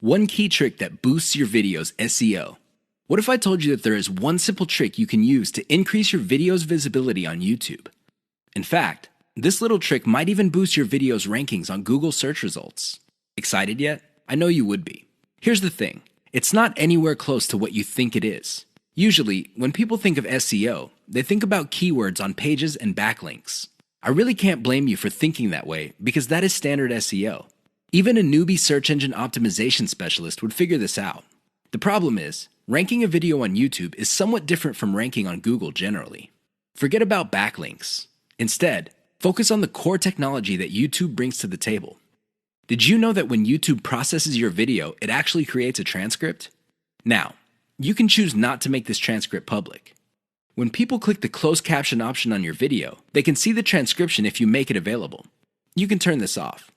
One key trick that boosts your video's SEO. What if I told you that there is one simple trick you can use to increase your video's visibility on YouTube? In fact, this little trick might even boost your video's rankings on Google search results. Excited yet? I know you would be. Here's the thing. It's not anywhere close to what you think it is. Usually, when people think of SEO, they think about keywords on pages and backlinks. I really can't blame you for thinking that way because that is standard SEO. Even a newbie search engine optimization specialist would figure this out. The problem is, ranking a video on YouTube is somewhat different from ranking on Google generally. Forget about backlinks. Instead, focus on the core technology that YouTube brings to the table. Did you know that when YouTube processes your video, it actually creates a transcript? Now, you can choose not to make this transcript public. When people click the closed caption option on your video, they can see the transcription if you make it available. You can turn this off.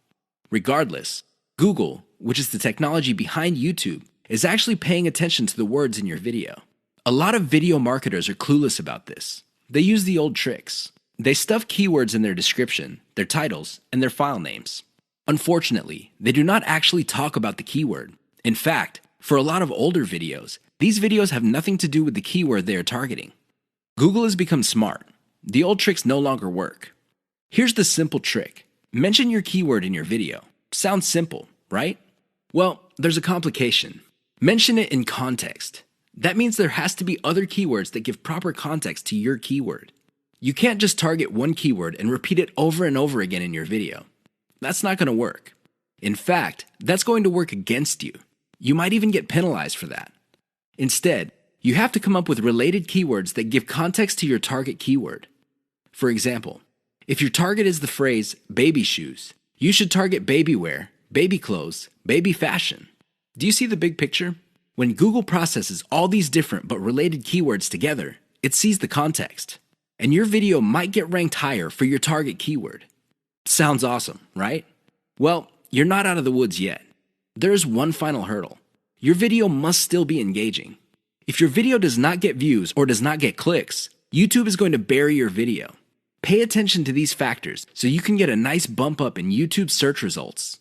Regardless, Google, which is the technology behind YouTube, is actually paying attention to the words in your video. A lot of video marketers are clueless about this. They use the old tricks. They stuff keywords in their description, their titles, and their file names. Unfortunately, they do not actually talk about the keyword. In fact, for a lot of older videos, these videos have nothing to do with the keyword they are targeting. Google has become smart. The old tricks no longer work. Here's the simple trick. Mention your keyword in your video. Sounds simple, right? Well, there's a complication. Mention it in context. That means there has to be other keywords that give proper context to your keyword. You can't just target one keyword and repeat it over and over again in your video. That's not going to work. In fact, that's going to work against you. You might even get penalized for that. Instead, you have to come up with related keywords that give context to your target keyword. For example, if your target is the phrase baby shoes, you should target baby wear, baby clothes, baby fashion. Do you see the big picture? When Google processes all these different but related keywords together, it sees the context. And your video might get ranked higher for your target keyword. Sounds awesome, right? Well, you're not out of the woods yet. There is one final hurdle. Your video must still be engaging. If your video does not get views or does not get clicks, YouTube is going to bury your video. Pay attention to these factors so you can get a nice bump up in YouTube search results.